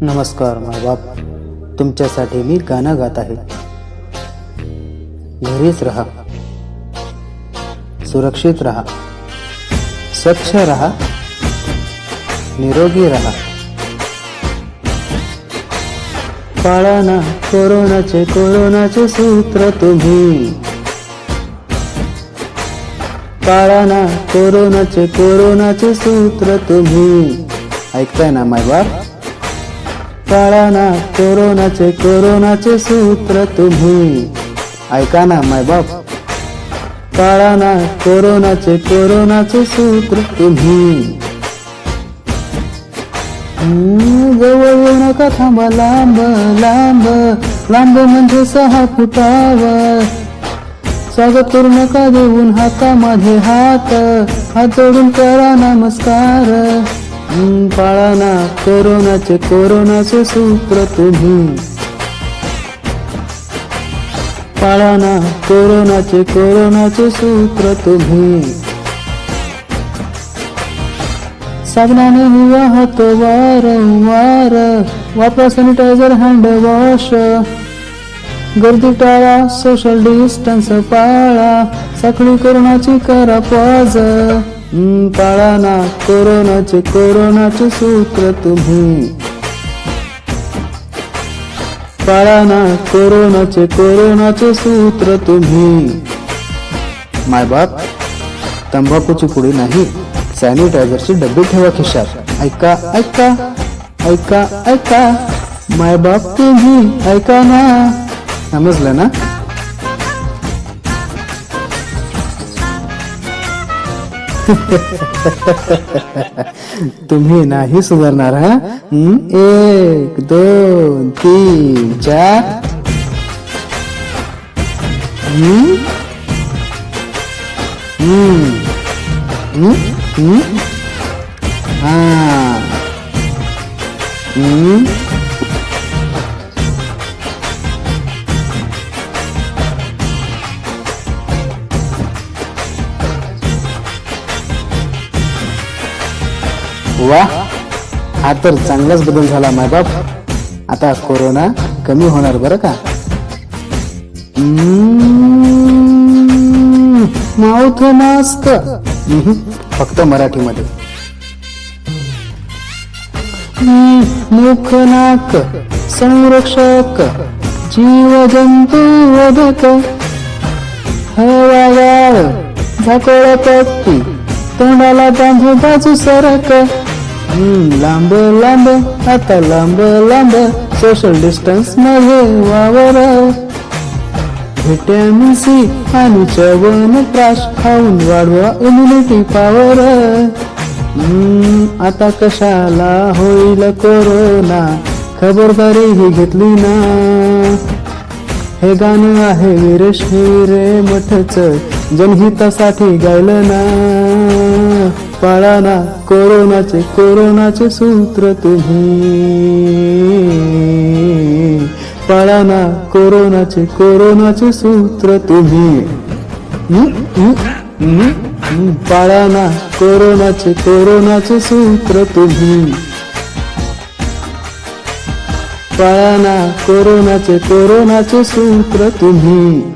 नमस्कार मायबाप, तुमच्यासाठी मी गाणं गात आहे. घरीच राहा, सुरक्षित राहा, स्वच्छ राहा, निरोगी राहा. पाळा ना कोरोनाचे सूत्र तुम्ही. पाळा ना कोरोनाचे सूत्र तुम्ही. ऐकताय ना मायबाप? पाळा ना कोरोनाचे सूत्र तुम्ही. ऐका ना मायबाप? पाळा ना कोरोनाचे सूत्र तुम्ही. जवळ येऊ नका, थांबा लांब लांब लांब म्हणजे 6 फुटावर. स्वागत करू नका देऊन हातामध्ये हात, हात जोडून करा नमस्कार. पाळा ना कोरोनाचे सूत्र तुम्ही. पाळा ना कोरोनाचे सूत्र तुम्ही. साबणाने निवा हात वारंवार, वापरा सॅनिटायझर, हँड वॉश. गर्दी टाळा, सोशल डिस्टन्स पाळा, साखळी कोरोनाची करा पॉज. पाळा ना कोरोनाचे सूत्र तुम्ही. पाळा ना कोरोनाचे सूत्र तुम्ही. मायबाप, तंबाखूची पुडी नाही, सॅनिटायझरची डब्बी ठेवा खिशात. ऐका ऐका ऐका ऐका मायबाप, तुम्ही ऐका ना. समजलं ना? तुम्ही नाही सुधारणार हा? 1 2 3 4. वा, हा तर चांगलाच बदल झाला मायबाप. आता कोरोना कमी होणार बरं का. माउथ मास्क फक्त मराठीमध्ये. मुख नाक संरक्षक, जीव जंतू वधक. हवा गाळ, झाकोळ पट्टी, तोंडाला बांधू बाजू सरक. लांब लांब, आता लांब लांब, सोशल डिस्टन्स मध्ये वावर. व्हिटॅमिन सी आणि च्यवनप्राश खाऊन वाढवा इम्युनिटी पॉवर. आता कशाला होईल कोरोना, खबरदारी ही घेतली ना. हे गाणं आहे वीरेश हिरेमठच, जनहितासाठी गायलं ना. पाळा ना कोरोनाचे सूत्र तुम्ही. पाळा ना कोरोनाचे सूत्र तुम्ही. पाळा ना कोरोनाचे सूत्र तुम्ही. पाळा ना कोरोनाचे सूत्र तुम्ही.